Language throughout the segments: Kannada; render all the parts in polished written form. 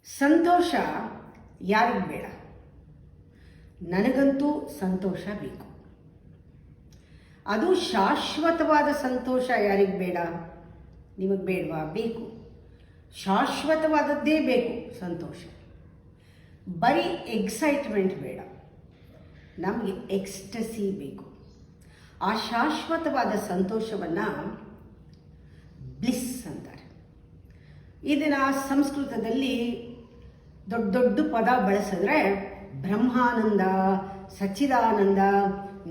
ಸಂತೋಷ ಯಾರಿಗೆ ಬೇಡ? ನನಗಂತೂ ಸಂತೋಷ ಬೇಕು. ಅದು ಶಾಶ್ವತವಾದ ಸಂತೋಷ ಯಾರಿಗೆ ಬೇಡ? ನಿಮಗೆ ಬೇಡವಾ? ಬೇಕು. ಶಾಶ್ವತವಾದದ್ದೇ ಬೇಕು ಸಂತೋಷ. ಬರೀ ಎಕ್ಸೈಟ್ಮೆಂಟ್ ಬೇಡ, ನಮಗೆ ಎಕ್ಸ್ಟಸಿ ಬೇಕು. ಆ ಶಾಶ್ವತವಾದ ಸಂತೋಷವನ್ನು ಬ್ಲಿಸ್ ಅಂತಾರೆ. ಇದನ್ನು ಸಂಸ್ಕೃತದಲ್ಲಿ ದೊಡ್ಡ ದೊಡ್ಡ ಪದ ಬಳಸಿದ್ರೆ ಬ್ರಹ್ಮಾನಂದ, ಸಚ್ಚಿದಾನಂದ,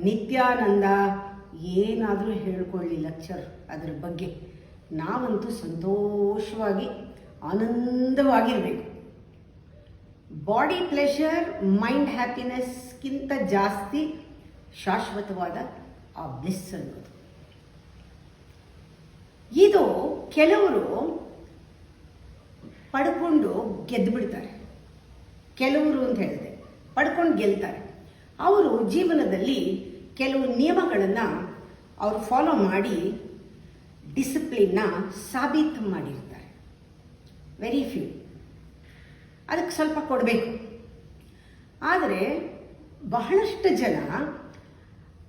ನಿತ್ಯಾನಂದ ಏನಾದರೂ ಹೇಳ್ಕೊಳ್ಳಿ ಲೆಕ್ಚರ್ ಅದರ ಬಗ್ಗೆ. ನಾವಂತೂ ಸಂತೋಷವಾಗಿ ಆನಂದವಾಗಿರಬೇಕು. ಬಾಡಿ ಪ್ಲೆಷರ್, ಮೈಂಡ್ ಹ್ಯಾಪಿನೆಸ್ಗಿಂತ ಜಾಸ್ತಿ ಶಾಶ್ವತವಾದ ಆ ಬ್ಲಿಸ್ ಅನ್ನೋದು. ಇದು ಕೆಲವರು ಪಡ್ಕೊಂಡು ಗೆದ್ದು ಬಿಡ್ತಾರೆ. ಕೆಲವರು ಅಂತ ಹೇಳಿದೆ ಪಡ್ಕೊಂಡು ಗೆಲ್ತಾರೆ. ಅವರು ಜೀವನದಲ್ಲಿ ಕೆಲವು ನಿಯಮಗಳನ್ನು ಅವರು ಫಾಲೋ ಮಾಡಿ ಡಿಸಿಪ್ಲಿನ್ನ ಸಾಬೀತು ಮಾಡಿರ್ತಾರೆ. Very few. ಅದಕ್ಕೆ ಸ್ವಲ್ಪ ಕೊಡಬೇಕು. ಆದರೆ ಬಹಳಷ್ಟು ಜನ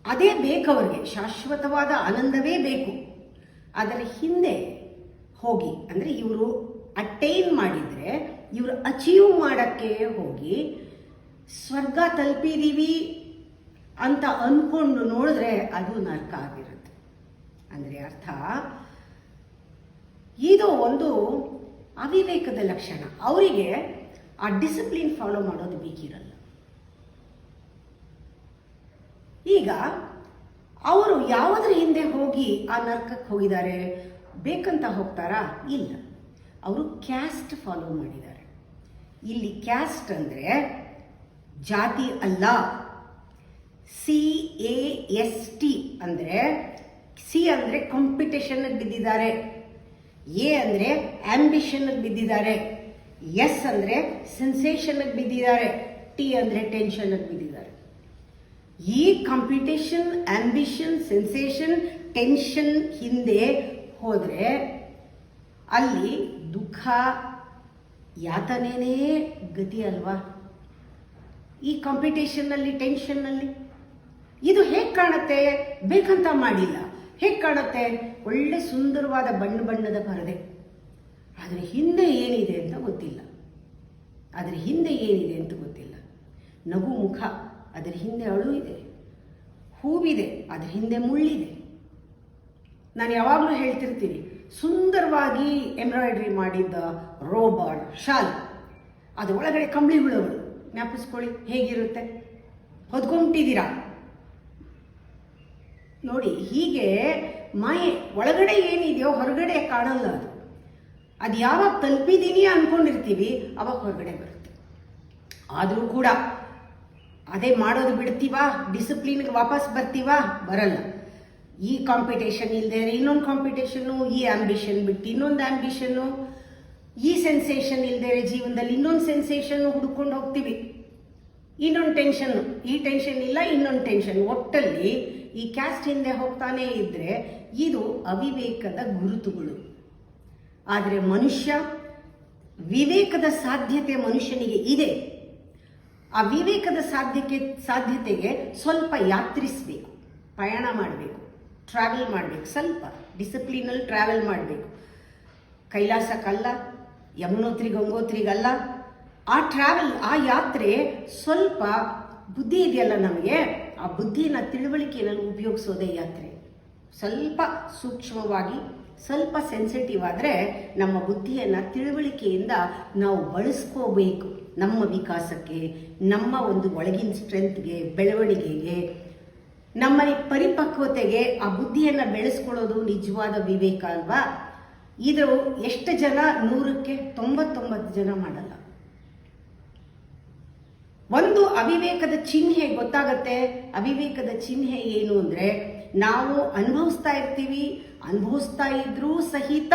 ಅದೇ ಬೇಕವರಿಗೆ, ಶಾಶ್ವತವಾದ ಆನಂದವೇ ಬೇಕು. ಅದರ ಹಿಂದೆ ಹೋಗಿ, ಅಂದರೆ ಇವರು ಅಟೈನ್ ಮಾಡಿದರೆ, ಇವರು ಅಚೀವ್ ಮಾಡೋಕ್ಕೆ ಹೋಗಿ ಸ್ವರ್ಗ ತಲುಪಿದೀವಿ ಅಂತ ಅಂದ್ಕೊಂಡು ನೋಡಿದ್ರೆ ಅದು ನರಕ ಆಗಿರುತ್ತೆ. ಅಂದರೆ ಅರ್ಥ, ಇದು ಒಂದು ಅವಿವೇಕದ ಲಕ್ಷಣ. ಅವರಿಗೆ ಆ ಡಿಸಿಪ್ಲಿನ್ ಫಾಲೋ ಮಾಡೋದು ಬೇಕಿರಲ್ಲ. ಈಗ ಅವರು ಯಾವುದರ ಹಿಂದೆ ಹೋಗಿ ಆ ನರಕಕ್ಕೆ ಹೋಗಿದ್ದಾರೆ? ಬೇಕಂತ ಹೋಗ್ತಾರಾ? ಇಲ್ಲ, ಅವರು ಕ್ಯಾಸ್ಟ್ ಫಾಲೋ ಮಾಡಿದ್ದಾರೆ. ಇಲ್ಲಿ ಕ್ಯಾಸ್ಟ್ ಅಂದರೆ ಜಾತಿ ಅಲ್ಲ. CAST ಅಂದರೆ, ಸಿ ಅಂದರೆ ಕಾಂಪಿಟೇಷನ್ಗೆ ಬಿದ್ದಿದ್ದಾರೆ, ಎ ಅಂದರೆ ಆಂಬಿಷನ್ಗೆ ಬಿದ್ದಿದ್ದಾರೆ, ಎಸ್ ಅಂದರೆ ಸೆನ್ಸೇಷನ್ಗೆ ಬಿದ್ದಿದ್ದಾರೆ, ಟಿ ಅಂದರೆ ಟೆನ್ಷನ್ಗೆ ಬಿದ್ದಿದ್ದಾರೆ. ಈ ಕಾಂಪಿಟೇಷನ್, ಆಂಬಿಷನ್, ಸೆನ್ಸೇಷನ್, ಟೆನ್ಷನ್ ಹಿಂದೆ ಹೋದರೆ ಅಲ್ಲಿ ದುಃಖ, ಯಾತನೆನೇ ಗತಿ ಅಲ್ವಾ? ಈ ಕಾಂಪಿಟೇಷನ್ನಲ್ಲಿ, ಟೆನ್ಷನ್ನಲ್ಲಿ ಇದು ಹೇಗೆ ಕಾಣುತ್ತೆ? ಬೇಕಂತ ಮಾಡಿಲ್ಲ. ಹೇಗೆ ಕಾಣುತ್ತೆ? ಒಳ್ಳೆ ಸುಂದರವಾದ ಬಣ್ಣ ಬಣ್ಣದ ಪರದೆ, ಅದರ ಹಿಂದೆ ಏನಿದೆ ಅಂತ ಗೊತ್ತಿಲ್ಲ. ಅದರ ಹಿಂದೆ ಏನಿದೆ ಅಂತ ಗೊತ್ತಿಲ್ಲ. ನಗು ಮುಖ, ಅದರ ಹಿಂದೆ ಅಳು ಇದೆ. ಹೂವಿದೆ, ಅದರ ಹಿಂದೆ ಮುಳ್ಳಿದೆ. ನಾನು ಯಾವಾಗಲೂ ಹೇಳ್ತಿರ್ತೀನಿ, ಸುಂದರವಾಗಿ ಎಂಬ್ರಾಯ್ಡ್ರಿ ಮಾಡಿದ್ದ ರೋಬರ್ ಶಾಲ್, ಅದು ಒಳಗಡೆ ಕಂಬಳಿ ಹುಳಗಳು, ಜ್ಞಾಪಿಸ್ಕೊಳ್ಳಿ ಹೇಗಿರುತ್ತೆ. ಹೊದ್ಕೊಂಬಿಟ್ಟಿದ್ದೀರಾ ನೋಡಿ. ಹೀಗೆ ಮಾಯೆ, ಒಳಗಡೆ ಏನಿದೆಯೋ ಹೊರಗಡೆ ಕಾಣಲ್ಲ. ಅದು ಯಾವಾಗ ತಲುಪಿದ್ದೀನಿ ಅಂದ್ಕೊಂಡಿರ್ತೀವಿ ಅವಾಗ ಹೊರಗಡೆ ಬರುತ್ತೆ. ಆದರೂ ಕೂಡ ಅದೇ ಮಾಡೋದು ಬಿಡ್ತೀವಾ? ಡಿಸಿಪ್ಲಿನ್ಗೆ ವಾಪಸ್ ಬರ್ತೀವಾ? ಬರಲ್ಲ. ಈ ಕಾಂಪಿಟೇಷನ್ ಇಲ್ಲದೆ ಇನ್ನೊಂದು ಕಾಂಪಿಟೇಷನ್ನು, ಈ ಆಂಬಿಷನ್ ಬಿಟ್ಟು ಇನ್ನೊಂದು ಆಂಬಿಷನ್ನು, ಈ ಸೆನ್ಸೇಷನ್ ಇಲ್ಲದೆ ಜೀವನದಲ್ಲಿ ಇನ್ನೊಂದು ಸೆನ್ಸೇಷನ್ನು ಹುಡ್ಕೊಂಡು ಹೋಗ್ತೀವಿ. ಇನ್ನೊಂದು ಟೆನ್ಷನ್ನು, ಈ ಟೆನ್ಷನ್ ಇಲ್ಲ ಇನ್ನೊಂದು ಟೆನ್ಷನ್. ಒಟ್ಟಲ್ಲಿ ಈ ಕ್ಯಾಸ್ಟ್ ಹಿಂದೆ ಹೋಗ್ತಾನೇ ಇದ್ದರೆ ಇದು ಅವಿವೇಕದ ಗುರುತುಗಳು. ಆದರೆ ಮನುಷ್ಯ, ವಿವೇಕದ ಸಾಧ್ಯತೆ ಮನುಷ್ಯನಿಗೆ ಇದೆ. ಆ ವಿವೇಕದ ಸಾಧ್ಯತೆಗೆ ಸ್ವಲ್ಪ ಯಾತ್ರಿಸಬೇಕು, ಪಯಣ ಮಾಡಬೇಕು, ಟ್ರಾವೆಲ್ ಮಾಡಬೇಕು. ಸ್ವಲ್ಪ ಡಿಸಿಪ್ಲಿನಲ್ಲಿ ಟ್ರಾವೆಲ್ ಮಾಡಬೇಕು. ಕೈಲಾಸಕ್ಕಲ್ಲ, ಯಮುನೋತ್ರಿ ಗಂಗೋತ್ರಿಗಲ್ಲ. ಆ ಟ್ರಾವೆಲ್, ಆ ಯಾತ್ರೆ ಸ್ವಲ್ಪ ಬುದ್ಧಿ ಇದೆಯಲ್ಲ ನಮಗೆ, ಆ ಬುದ್ಧಿನ ತಿಳುವಳಿಕೆಯಲ್ಲಿ ಉಪಯೋಗಿಸೋದೇ ಯಾತ್ರೆ. ಸ್ವಲ್ಪ ಸೂಕ್ಷ್ಮವಾಗಿ, ಸ್ವಲ್ಪ ಸೆನ್ಸಿಟಿವ್ ಆದರೆ ನಮ್ಮ ಬುದ್ಧಿಯನ್ನು ತಿಳುವಳಿಕೆಯಿಂದ ನಾವು ಬಳಸ್ಕೋಬೇಕು. ನಮ್ಮ ವಿಕಾಸಕ್ಕೆ, ನಮ್ಮ ಒಂದು ಒಳಗಿನ ಸ್ಟ್ರೆಂತ್ಗೆ, ಬೆಳವಣಿಗೆಗೆ, ನಮ್ಮ ಪರಿಪಕ್ವತೆಗೆ ಆ ಬುದ್ಧಿಯನ್ನು ಬೆಳೆಸ್ಕೊಳ್ಳೋದು ನಿಜವಾದ ವಿವೇಕ ಅಲ್ವಾ? ಇದು ಎಷ್ಟು ಜನ? 100ಕ್ಕೆ 99 ಜನ ಮಾಡಲ್ಲ. ಒಂದು ಅವಿವೇಕದ ಚಿಹ್ನೆ ಗೊತ್ತಾಗತ್ತೆ. ಅವಿವೇಕದ ಚಿಹ್ನೆ ಏನು ಅಂದರೆ, ನಾವು ಅನುಭವಿಸ್ತಾ ಇರ್ತೀವಿ, ಅನುಭವಿಸ್ತಾ ಇದ್ರೂ ಸಹಿತ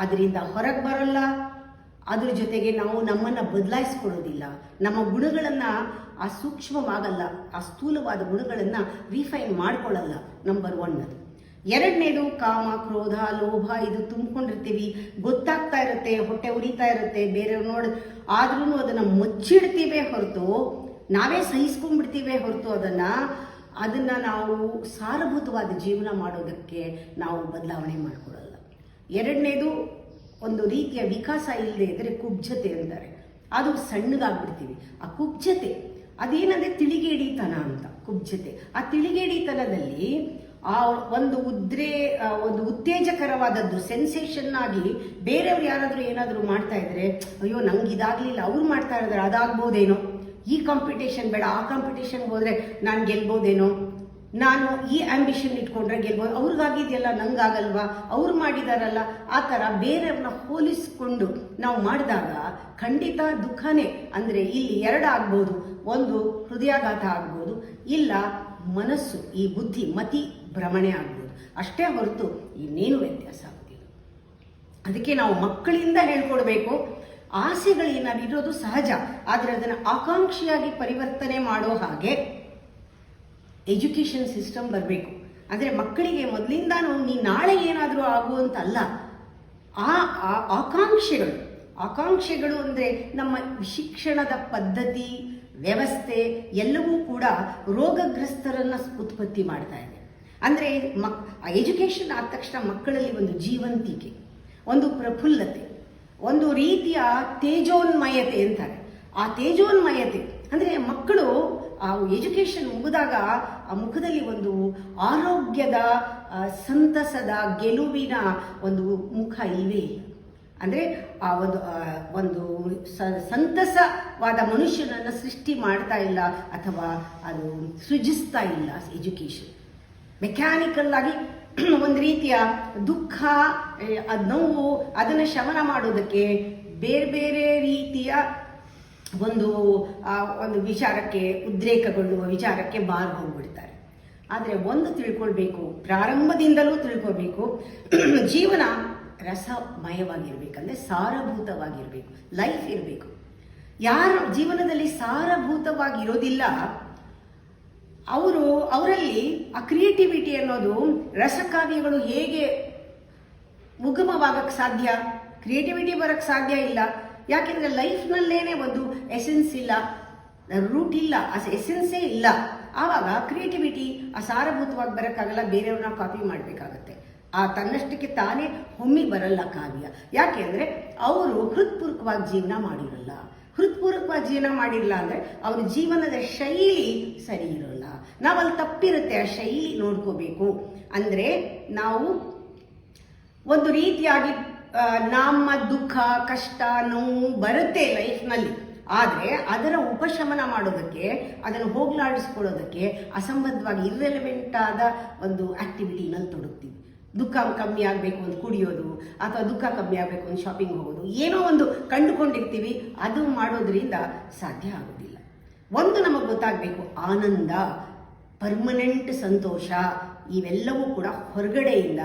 ಅದರಿಂದ ಹೊರಗೆ ಬರಲ್ಲ. ಅದ್ರ ಜೊತೆಗೆ ನಾವು ನಮ್ಮನ್ನು ಬದಲಾಯಿಸ್ಕೊಳ್ಳೋದಿಲ್ಲ. ನಮ್ಮ ಗುಣಗಳನ್ನು ಆ ಸೂಕ್ಷ್ಮವಾಗಲ್ಲ, ಆ ಸ್ಥೂಲವಾದ ಗುಣಗಳನ್ನು ರಿಫೈನ್ ಮಾಡ್ಕೊಳ್ಳಲ್ಲ. ನಂಬರ್ 1 ಅದು. ಎರಡನೇದು ಕಾಮ, ಕ್ರೋಧ, ಲೋಭ ಇದು ತುಂಬಿಕೊಂಡಿರ್ತೀವಿ, ಗೊತ್ತಾಗ್ತಾ ಇರುತ್ತೆ, ಹೊಟ್ಟೆ ಉರಿತಾ ಇರುತ್ತೆ ಬೇರೆಯವ್ರು ನೋಡಿ, ಆದ್ರೂ ಅದನ್ನು ಮುಚ್ಚಿಡ್ತೀವೇ ಹೊರತು, ನಾವೇ ಸಹಿಸ್ಕೊಂಡ್ಬಿಡ್ತೀವೇ ಹೊರತು ಅದನ್ನು ನಾವು ಸಾರಭೂತವಾದ ಜೀವನ ಮಾಡೋದಕ್ಕೆ ನಾವು ಬದಲಾವಣೆ ಮಾಡಿಕೊಡಲ್ಲ. ಎರಡನೇದು, ಒಂದು ರೀತಿಯ ವಿಕಾಸ ಇಲ್ಲದೆ ಇದ್ದರೆ ಕುಬ್ಜತೆ ಅಂತಾರೆ, ಅದು ಸಣ್ಣಗಾಗ್ಬಿಡ್ತೀವಿ. ಆ ಕುಬ್ಜತೆ ಅದೇನಂದರೆ ತಿಳಿಗೇಡಿತನ ಅಂತ. ಕುಬ್ಜತೆ, ಆ ತಿಳಿಗೇಡಿತನದಲ್ಲಿ ಆ ಒಂದು ಒಂದು ಉತ್ತೇಜಕರವಾದದ್ದು ಸೆನ್ಸೇಷನ್ ಆಗಿ ಬೇರೆಯವ್ರು ಯಾರಾದರೂ ಏನಾದರೂ ಮಾಡ್ತಾ ಇದ್ರೆ, ಅಯ್ಯೋ ನಂಗೆ ಇದಾಗಲಿಲ್ಲ, ಅವ್ರು ಮಾಡ್ತಾ ಇದ್ದಾರೆ ಅದಾಗ್ಬೋದೇನೋ, ಈ ಕಾಂಪಿಟೇಷನ್ ಬೇಡ ಆ ಕಾಂಪಿಟೇಷನ್ಗೆ ಹೋದರೆ ನಾನು ಗೆಲ್ಬೋದೇನೋ, ನಾನು ಈ ಆಂಬಿಷನ್ ಇಟ್ಕೊಂಡ್ರೆ ಗೆಲ್ಬೋದು, ಅವ್ರಿಗಾಗಿದೆಯಲ್ಲ ನಂಗಾಗಲ್ವಾ, ಅವ್ರು ಮಾಡಿದಾರಲ್ಲ, ಆ ಥರ ಬೇರೆಯವ್ರನ್ನ ಹೋಲಿಸ್ಕೊಂಡು ನಾವು ಮಾಡಿದಾಗ ಖಂಡಿತ ದುಃಖನೇ. ಅಂದರೆ ಇಲ್ಲಿ ಎರಡು ಆಗ್ಬೋದು, ಒಂದು ಹೃದಯಾಘಾತ ಆಗ್ಬೋದು, ಇಲ್ಲ ಮನಸ್ಸು ಈ ಬುದ್ಧಿ ಮತಿ ಭ್ರಮಣೆ ಆಗ್ಬೋದು, ಅಷ್ಟೇ ಹೊರತು ಇನ್ನೇನು ವ್ಯತ್ಯಾಸ ಆಗೋದಿಲ್ಲ. ಅದಕ್ಕೆ ನಾವು ಮಕ್ಕಳಿಂದ ಹೇಳ್ಕೊಡ್ಬೇಕು, ಆಸೆಗಳೇನಾಗಿರೋದು ಸಹಜ, ಆದರೆ ಅದನ್ನು ಆಕಾಂಕ್ಷಿಯಾಗಿ ಪರಿವರ್ತನೆ ಮಾಡೋ ಹಾಗೆ ಎಜುಕೇಷನ್ ಸಿಸ್ಟಮ್ ಬರಬೇಕು. ಅಂದರೆ ಮಕ್ಕಳಿಗೆ ಮೊದಲಿಂದಾನು ನೀ ನಾಳೆ ಏನಾದರೂ ಆಗುವಂತಲ್ಲ, ಆ ಆಕಾಂಕ್ಷೆಗಳು ಅಂದರೆ ನಮ್ಮ ಶಿಕ್ಷಣದ ಪದ್ಧತಿ ವ್ಯವಸ್ಥೆ ಎಲ್ಲವೂ ಕೂಡ ರೋಗಗ್ರಸ್ತರನ್ನು ಉತ್ಪತ್ತಿ ಮಾಡ್ತಾ ಇದೆ. ಅಂದರೆ ಎಜುಕೇಷನ್ ಆದ ತಕ್ಷಣ ಮಕ್ಕಳಲ್ಲಿ ಒಂದು ಜೀವಂತಿಕೆ, ಒಂದು ಪ್ರಫುಲ್ಲತೆ, ಒಂದು ರೀತಿಯ ತೇಜೋನ್ಮಯತೆ ಅಂತಾರೆ. ಆ ತೇಜೋನ್ಮಯತೆ ಅಂದರೆ ಮಕ್ಕಳು ಆ ಎಜುಕೇಷನ್ ಮುಗಿದಾಗ ಆ ಮುಖದಲ್ಲಿ ಒಂದು ಆರೋಗ್ಯದ, ಸಂತಸದ, ಗೆಲುವಿನ ಒಂದು ಮುಖ ಇಲ್ಲವೇ ಇಲ್ಲ. ಅಂದರೆ ಆ ಒಂದು ಸಂತಸವಾದ ಮನುಷ್ಯನನ್ನು ಸೃಷ್ಟಿ ಮಾಡ್ತಾ ಇಲ್ಲ, ಅಥವಾ ಅದು ಸೃಜಿಸ್ತಾ ಇಲ್ಲ. ಎಜುಕೇಷನ್ ಮೆಕ್ಯಾನಿಕಲ್ ಆಗಿ ಒಂದು ರೀತಿಯ ದುಃಖ, ನೋವು ಅದನ್ನು ಶಮನ ಮಾಡೋದಕ್ಕೆ ಬೇರೆ ಬೇರೆ ರೀತಿಯ ಒಂದು ವಿಚಾರಕ್ಕೆ, ಉದ್ರೇಕಗೊಳ್ಳುವ ವಿಚಾರಕ್ಕೆ ಬಾರ್ ಹೋಗ್ಬಿಡ್ತಾರೆ. ಆದರೆ ಒಂದು ತಿಳ್ಕೊಳ್ಬೇಕು, ಪ್ರಾರಂಭದಿಂದಲೂ ತಿಳ್ಕೊಳ್ಬೇಕು, ಜೀವನ ರಸಮಯವಾಗಿರ್ಬೇಕಂದ್ರೆ ಸಾರಭೂತವಾಗಿರ್ಬೇಕು, ಲೈಫ್ ಇರಬೇಕು. ಯಾರ ಜೀವನದಲ್ಲಿ ಸಾರಭೂತವಾಗಿರೋದಿಲ್ಲ ಅವರಲ್ಲಿ ಆ ಕ್ರಿಯೇಟಿವಿಟಿ ಅನ್ನೋದು, ರಸಕಾವ್ಯಗಳು ಹೇಗೆ ಉಗಮವಾಗಕ್ಕೆ ಸಾಧ್ಯ? ಕ್ರಿಯೇಟಿವಿಟಿ ಬರಕ್ಕೆ ಸಾಧ್ಯ ಇಲ್ಲ. ಯಾಕೆಂದರೆ ಲೈಫ್ನಲ್ಲೇನೆ ಒಂದು ಎಸೆನ್ಸ್ ಇಲ್ಲ, ರೂಟ್ ಇಲ್ಲ, ಎಸೆನ್ಸೇ ಇಲ್ಲ. ಆವಾಗ ಕ್ರಿಯೇಟಿವಿಟಿ ಆ ಸಾರಭೂತವಾಗಿ ಬರೋಕ್ಕಾಗಲ್ಲ, ಬೇರೆಯವ್ರನ್ನ ಕಾಪಿ ಮಾಡಬೇಕಾಗತ್ತೆ. ಆ ತನ್ನಷ್ಟಕ್ಕೆ ತಾನೇ ಹೊಮ್ಮಿ ಬರಲ್ಲ ಕಾವ್ಯ. ಯಾಕೆ ಅಂದರೆ ಅವರು ಹೃತ್ಪೂರ್ವಕವಾಗಿ ಜೀವನ ಮಾಡಿರಲ್ಲ. ಹೃತ್ಪೂರ್ವಕವಾಗಿ ಜೀವನ ಮಾಡಿರಲ್ಲ ಅಂದರೆ ಅವ್ರ ಜೀವನದ ಶೈಲಿ ಸರಿ ಇರೋಲ್ಲ. ನಾವಲ್ಲಿ ತಪ್ಪಿರುತ್ತೆ, ಆ ಶೈಲಿ ನೋಡ್ಕೋಬೇಕು. ಅಂದರೆ ನಾವು ಒಂದು ರೀತಿಯಾಗಿ ನಮ್ಮ ದುಃಖ, ಕಷ್ಟ, ನೋವು ಬರುತ್ತೆ ಲೈಫ್ನಲ್ಲಿ, ಆದರೆ ಅದರ ಉಪಶಮನ ಮಾಡೋದಕ್ಕೆ, ಅದನ್ನು ಹೋಗ್ಲಾಡಿಸ್ಕೊಳ್ಳೋದಕ್ಕೆ ಅಸಂಬದ್ಧವಾಗಿ ಇರ್ರೆಲೆವೆಂಟ್ ಆದ ಒಂದು ಆಕ್ಟಿವಿಟಿನಲ್ಲಿ ತೊಡಗ್ತೀವಿ. ದುಃಖ ಕಮ್ಮಿ ಆಗಬೇಕು ಅಂತ ಕುಡಿಯೋದು, ಅಥವಾ ದುಃಖ ಕಮ್ಮಿ ಆಗಬೇಕು ಅಂತ ಶಾಪಿಂಗ್ ಹೋಗೋದು, ಏನೋ ಒಂದು ಕಂಡುಕೊಂಡಿರ್ತೀವಿ, ಅದು ಮಾಡೋದ್ರಿಂದ ಸಾಧ್ಯ ಆಗೋದಿಲ್ಲ. ಒಂದು ನಮಗೆ ಗೊತ್ತಾಗಬೇಕು, ಆನಂದ, ಪರ್ಮನೆಂಟ್ ಸಂತೋಷ ಇವೆಲ್ಲವೂ ಕೂಡ ಹೊರಗಡೆಯಿಂದ,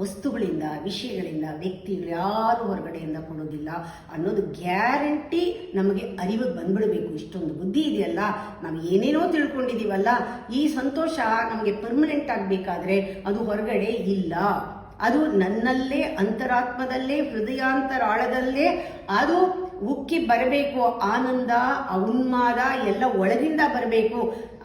ವಸ್ತುಗಳಿಂದ, ವಿಷಯಗಳಿಂದ, ವ್ಯಕ್ತಿಗಳು ಯಾರು ಹೊರಗಡೆಯಿಂದ ಕೊಡೋದಿಲ್ಲ ಅನ್ನೋದು ಗ್ಯಾರಂಟಿ ನಮಗೆ ಅರಿವಿಗೆ ಬಂದ್ಬಿಡಬೇಕು. ಇಷ್ಟೊಂದು ಬುದ್ಧಿ ಇದೆಯಲ್ಲ, ನಾವು ಏನೇನೋ ತಿಳ್ಕೊಂಡಿದ್ದೀವಲ್ಲ, ಈ ಸಂತೋಷ ನಮಗೆ ಪರ್ಮನೆಂಟ್ ಆಗಬೇಕಾದ್ರೆ ಅದು ಹೊರಗಡೆ ಇಲ್ಲ, ಅದು ನನ್ನಲ್ಲೇ, ಅಂತರಾತ್ಮದಲ್ಲೇ, ಹೃದಯಾಂತರಾಳದಲ್ಲೇ ಅದು ಉಕ್ಕಿ ಬರಬೇಕು. ಆನಂದ, ಉನ್ಮಾದ ಎಲ್ಲ ಒಳಗಿಂದ ಬರಬೇಕು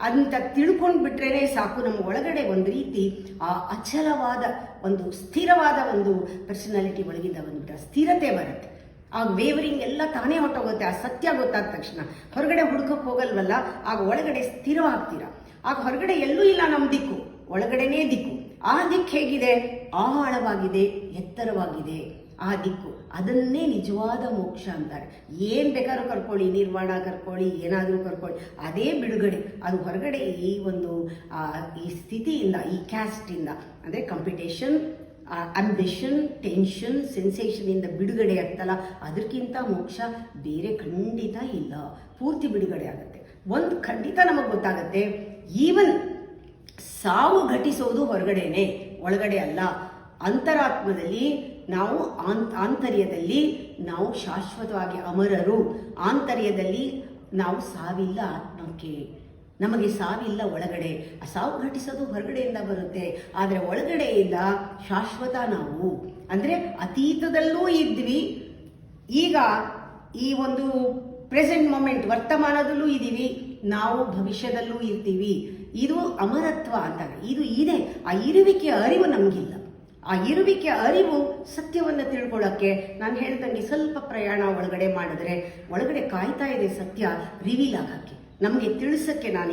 ಅಂತ ತಿಳ್ಕೊಂಡು ಬಿಟ್ರೇನೆ ಸಾಕು. ನಮ್ಮ ಒಳಗಡೆ ಒಂದು ರೀತಿ ಆ ಅಚಲವಾದ, ಒಂದು ಸ್ಥಿರವಾದ ಒಂದು ಪರ್ಸನಾಲಿಟಿ ಒಳಗಿಂದ ಬಂದ್ಬಿಟ್ರೆ ಸ್ಥಿರತೆ ಬರುತ್ತೆ. ಆ ವೇವರಿಂಗ್ ಎಲ್ಲ ತಾನೇ ಹೊಟ್ಟೋಗುತ್ತೆ. ಆ ಸತ್ಯ ಗೊತ್ತಾದ ತಕ್ಷಣ ಹೊರಗಡೆ ಹುಡುಕಕ್ಕೆ ಹೋಗಲ್ವಲ್ಲ, ಆಗ ಒಳಗಡೆ ಸ್ಥಿರವಾಗ್ತೀರ. ಆಗ ಹೊರಗಡೆ ಎಲ್ಲೂ ಇಲ್ಲ ನಮ್ಮ ದಿಕ್ಕು, ಒಳಗಡೆನೇ ದಿಕ್ಕು. ಆ ದಿಕ್ಕು ಹೇಗಿದೆ? ಆಳವಾಗಿದೆ, ಎತ್ತರವಾಗಿದೆ ಆ ದಿಕ್ಕು. ಅದನ್ನೇ ನಿಜವಾದ ಮೋಕ್ಷ ಅಂತಾರೆ. ಏನು ಬೇಕಾದ್ರೂ ಕರ್ಕೊಳ್ಳಿ, ನಿರ್ವಾಣ ಕರ್ಕೊಳ್ಳಿ, ಏನಾದರೂ ಕರ್ಕೊಳ್ಳಿ, ಅದೇ ಬಿಡುಗಡೆ. ಅದು ಹೊರಗಡೆ ಈ ಸ್ಥಿತಿಯಿಂದ, ಈ ಕ್ಯಾಸ್ಟಿಂದ, ಅಂದರೆ ಕಾಂಪಿಟೇಷನ್, ಅಂಬಿಷನ್, ಟೆನ್ಷನ್, ಸೆನ್ಸೇಷನಿಂದ ಬಿಡುಗಡೆ ಆಗ್ತಲ್ಲ, ಅದಕ್ಕಿಂತ ಮೋಕ್ಷ ಬೇರೆ ಖಂಡಿತ ಇಲ್ಲ. ಪೂರ್ತಿ ಬಿಡುಗಡೆ ಆಗುತ್ತೆ. ಒಂದು ಖಂಡಿತ ನಮಗೆ ಗೊತ್ತಾಗುತ್ತೆ, ಈವನ್ ಸಾವು ಘಟಿಸೋದು ಹೊರಗಡೆನೆ, ಒಳಗಡೆ ಅಲ್ಲ. ಅಂತರಾತ್ಮದಲ್ಲಿ ನಾವು, ಆಂತರ್ಯದಲ್ಲಿ ನಾವು ಶಾಶ್ವತವಾಗಿ ಅಮರರು. ಆಂತರ್ಯದಲ್ಲಿ ನಾವು ಸಾವಿಲ್ಲ ಆತ್ಮಕ್ಕೆ. ನಮಗೆ ಸಾವಿಲ್ಲ ಒಳಗಡೆ, ಆ ಸಾವು ಘಟಿಸೋದು ಹೊರಗಡೆಯಿಂದ ಬರುತ್ತೆ, ಆದರೆ ಒಳಗಡೆಯಿಂದ ಶಾಶ್ವತ ನಾವು. ಅಂದರೆ ಅತೀತದಲ್ಲೂ ಇದ್ವಿ, ಈಗ ಈ ಒಂದು ಪ್ರೆಸೆಂಟ್ ಮೊಮೆಂಟ್ ವರ್ತಮಾನದಲ್ಲೂ ಇದ್ದೀವಿ, ನಾವು ಭವಿಷ್ಯದಲ್ಲೂ ಇರ್ತೀವಿ. ಇದು ಅಮರತ್ವ ಅಂತಾರೆ. ಇದು ಇದೆ. ಆ ಇರುವಿಕೆಯ ಅರಿವು ನಮಗಿಲ್ಲ. ಆ ಇರುವಿಕೆಯ ಅರಿವು ಸತ್ಯವನ್ನು ತಿಳ್ಕೊಳ್ಳೋಕ್ಕೆ ನಾನು ಹೇಳ್ದಂಗೆ ಸ್ವಲ್ಪ ಪ್ರಯಾಣ ಒಳಗಡೆ ಮಾಡಿದ್ರೆ ಒಳಗಡೆ ಕಾಯ್ತಾ ಇದೆ ಸತ್ಯ ರಿವೀಲ್ ಆಗೋಕ್ಕೆ, ನಮಗೆ ತಿಳಿಸಕ್ಕೆ ನಾನು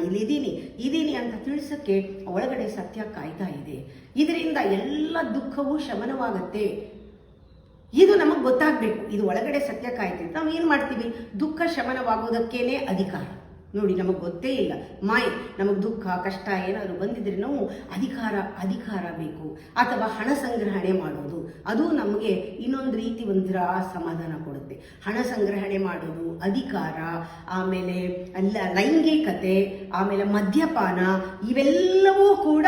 ಇದ್ದೀನಿ ಅಂತ ತಿಳಿಸಕ್ಕೆ ಒಳಗಡೆ ಸತ್ಯ ಕಾಯ್ತಾ ಇದೆ. ಇದರಿಂದ ಎಲ್ಲ ದುಃಖವೂ ಶಮನವಾಗತ್ತೆ. ಇದು ನಮಗೆ ಗೊತ್ತಾಗಬೇಕು. ಇದು ಒಳಗಡೆ ಸತ್ಯ ಕಾಯ್ತಿತ್ತು. ನಾವು ಏನು ಮಾಡ್ತೀವಿ? ದುಃಖ ಶಮನವಾಗೋದಕ್ಕೇನೆ ಅಧಿಕಾರ. ನೋಡಿ, ನಮಗೆ ಗೊತ್ತೇ ಇಲ್ಲ, ಮಾಯೆ. ನಮಗೆ ದುಃಖ ಕಷ್ಟ ಏನಾದರೂ ಬಂದಿದ್ರೆ ನಾವು ಅಧಿಕಾರ ಬೇಕು, ಅಥವಾ ಹಣ ಸಂಗ್ರಹಣೆ ಮಾಡೋದು, ಅದು ನಮಗೆ ಇನ್ನೊಂದು ರೀತಿ ಒಂಥರ ಸಮಾಧಾನ ಕೊಡುತ್ತೆ. ಹಣ ಸಂಗ್ರಹಣೆ ಮಾಡೋದು, ಅಧಿಕಾರ, ಆಮೇಲೆ ಲೈಂಗಿಕತೆ, ಆಮೇಲೆ ಮದ್ಯಪಾನ, ಇವೆಲ್ಲವೂ ಕೂಡ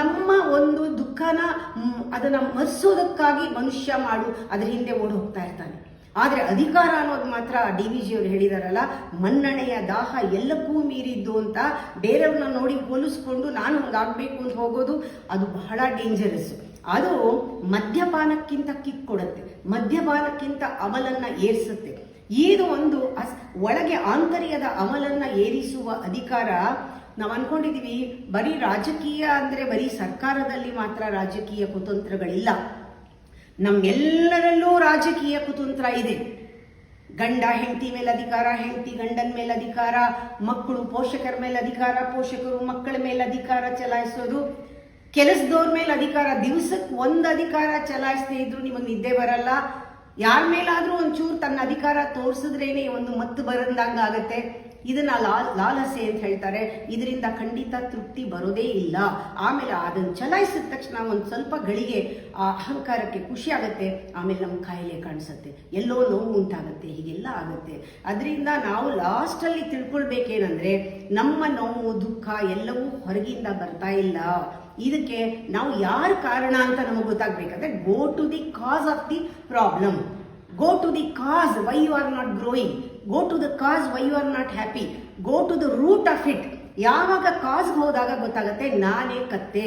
ನಮ್ಮ ಒಂದು ದುಃಖನ ಅದನ್ನು ಮರೆಸೋದಕ್ಕಾಗಿ ಮನುಷ್ಯ ಅದರ ಹಿಂದೆ ಓಡಿ ಹೋಗ್ತಾ ಇರ್ತಾನೆ. ಆದರೆ ಅಧಿಕಾರ ಅನ್ನೋದು ಮಾತ್ರ DVG ಅವರು ಹೇಳಿದಾರಲ್ಲ, ಮನ್ನಣೆಯ ದಾಹ ಎಲ್ಲಕ್ಕೂ ಮೀರಿದ್ದು ಅಂತ. ಬೇರೆಯವ್ರನ್ನ ನೋಡಿ ಹೋಲಿಸ್ಕೊಂಡು ನಾನು ಹಂಗಾಗಬೇಕು ಅಂತ ಹೋಗೋದು ಅದು ಬಹಳ ಡೇಂಜರಸ್. ಅದು ಮದ್ಯಪಾನಕ್ಕಿಂತ ಕಿಕ್ ಕೊಡುತ್ತೆ, ಮದ್ಯಪಾನಕ್ಕಿಂತ ಅಮಲನ್ನ ಏರಿಸುತ್ತೆ. ಇದು ಒಂದು ಒಳಗೆ ಆಂತರ್ಯದ ಅಮಲನ್ನ ಏರಿಸುವ ಅಧಿಕಾರ. ನಾವು ಅನ್ಕೊಂಡಿದೀವಿ ಬರೀ ರಾಜಕೀಯ ಅಂದ್ರೆ ಬರೀ ಸರ್ಕಾರದಲ್ಲಿ ಮಾತ್ರ ರಾಜಕೀಯ ಕುತಂತ್ರಗಳಿಲ್ಲ, ನಮ್ಮೆಲ್ಲರಲ್ಲೂ ರಾಜಕೀಯ ಕುತಂತ್ರ ಇದೆ. ಗಂಡ ಹೆಂಡತಿ ಮೇಲೆ ಅಧಿಕಾರ, ಹೆಂಡತಿ ಗಂಡನ ಮೇಲೆ ಅಧಿಕಾರ, ಮಕ್ಕಳು ಪೋಷಕರ ಮೇಲೆ ಅಧಿಕಾರ, ಪೋಷಕರು ಮಕ್ಕಳ ಮೇಲೆ ಅಧಿಕಾರ ಚಲಾಯಿಸೋದು, ಕೆಲಸದವ್ರ ಮೇಲೆ ಅಧಿಕಾರ. ದಿವಸಕ್ಕೆ ಒಂದು ಅಧಿಕಾರ ಚಲಾಯಿಸದೇ ಇದ್ರು ನಿಮಗೆ ನಿದ್ದೆ ಬರಲ್ಲ. ಯಾರ ಮೇಲಾದ್ರೂ ಒಂಚೂರು ತನ್ನ ಅಧಿಕಾರ ತೋರಿಸಿದ್ರೇನೆ ಒಂದು ಮತ್ತು ಬರಂದಂಗ ಆಗತ್ತೆ. ಇದನ್ನ ಲಾಲಸೆ ಅಂತ ಹೇಳ್ತಾರೆ. ಇದರಿಂದ ಖಂಡಿತ ತೃಪ್ತಿ ಬರೋದೇ ಇಲ್ಲ. ಆಮೇಲೆ ಅದನ್ನು ಚಲಾಯಿಸಿದ ತಕ್ಷಣ ಒಂದು ಸ್ವಲ್ಪ ಗಳಿಗೆ ಆ ಅಹಂಕಾರಕ್ಕೆ ಖುಷಿ ಆಗುತ್ತೆ, ಆಮೇಲೆ ನಮ್ಮ ಕಾಯಿಲೆ ಕಾಣಿಸುತ್ತೆ, ಎಲ್ಲೋ ನೋವು ಉಂಟಾಗುತ್ತೆ, ಹೀಗೆಲ್ಲ ಆಗುತ್ತೆ. ಅದರಿಂದ ನಾವು ಲಾಸ್ಟಲ್ಲಿ ತಿಳ್ಕೊಳ್ಬೇಕೇನಂದ್ರೆ ನಮ್ಮ ನೋವು ದುಃಖ ಎಲ್ಲವೂ ಹೊರಗಿಂದ ಬರ್ತಾ ಇಲ್ಲ. ಇದಕ್ಕೆ ನಾವು ಯಾರು ಕಾರಣ ಅಂತ ನಮಗೆ ಗೊತ್ತಾಗಬೇಕಾದ್ರೆ go to the cause of the problem. Go to the cause why you are not growing. Go to the cause why you are not happy. Go to the root of it. ಯಾವಾಗ ಕಾಸ್ಗೆ ಹೋದಾಗ ಗೊತ್ತಾಗತ್ತೆ ನಾನೇ ಕತ್ತೆ.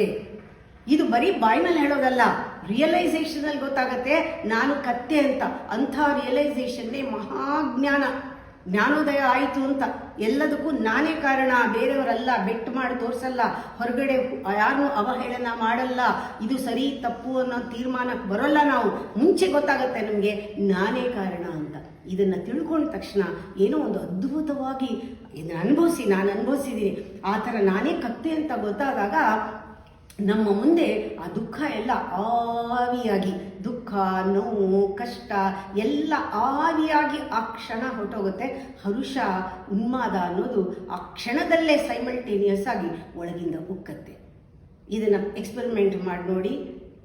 ಇದು ಬರೀ ಬಾಯ್ನಲ್ಲಿ ಹೇಳೋದಲ್ಲ, ರಿಯಲೈಸೇಷನ್ ಅಲ್ಲಿ ಗೊತ್ತಾಗತ್ತೆ ನಾನು ಕತ್ತೆ ಅಂತ. ಅಂಥ ರಿಯಲೈಸೇಷನ್ನೇ ಮಹಾಜ್ಞಾನ. ಜ್ಞಾನೋದಯ ಆಯಿತು ಅಂತ. ಎಲ್ಲದಕ್ಕೂ ನಾನೇ ಕಾರಣ, ಬೇರೆಯವರಲ್ಲ. ಬೆಟ್ಟು ಮಾಡಿ ತೋರಿಸಲ್ಲ, ಹೊರಗಡೆ ಯಾರನ್ನೂ ಅವಹೇಳನ ಮಾಡಲ್ಲ, ಇದು ಸರಿ ತಪ್ಪು ಅನ್ನೋ ತೀರ್ಮಾನಕ್ಕೆ ಬರೋಲ್ಲ. ನಾವು ಮುಂಚೆ ಗೊತ್ತಾಗತ್ತೆ ನಮಗೆ ನಾನೇ ಕಾರಣ ಅಂತ. ಇದನ್ನು ತಿಳ್ಕೊಂಡ ತಕ್ಷಣ ಏನೋ ಒಂದು ಅದ್ಭುತವಾಗಿ ಇದನ್ನು ನಾನು ಅನುಭವಿಸಿದ್ದೀನಿ. ಆ ಥರ ನಾನೇ ಕತ್ತೆ ಅಂತ ಗೊತ್ತಾದಾಗ ನಮ್ಮ ಮುಂದೆ ಆ ದುಃಖ ಎಲ್ಲ ಆವಿಯಾಗಿ, ದುಃಖ ನೋವು ಕಷ್ಟ ಎಲ್ಲ ಆವಿಯಾಗಿ ಆ ಕ್ಷಣ ಹೊರಟೋಗುತ್ತೆ. ಹರುಷ ಉನ್ಮಾದ ಅನ್ನೋದು ಆ ಕ್ಷಣದಲ್ಲೇ ಸೈಮಲ್ಟೇನಿಯಸ್ ಆಗಿ ಒಳಗಿಂದ ಉಕ್ಕತ್ತೆ. ಇದನ್ನು ಎಕ್ಸ್ಪೆರಿಮೆಂಟ್ ಮಾಡಿ ನೋಡಿ.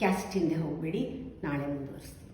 ಕ್ಯಾಸ್ಟ್ ಹಿಂದೆ ಹೋಗಬೇಡಿ. ನಾಳೆ ಮುಂದುವರಿಸ್ತೀನಿ.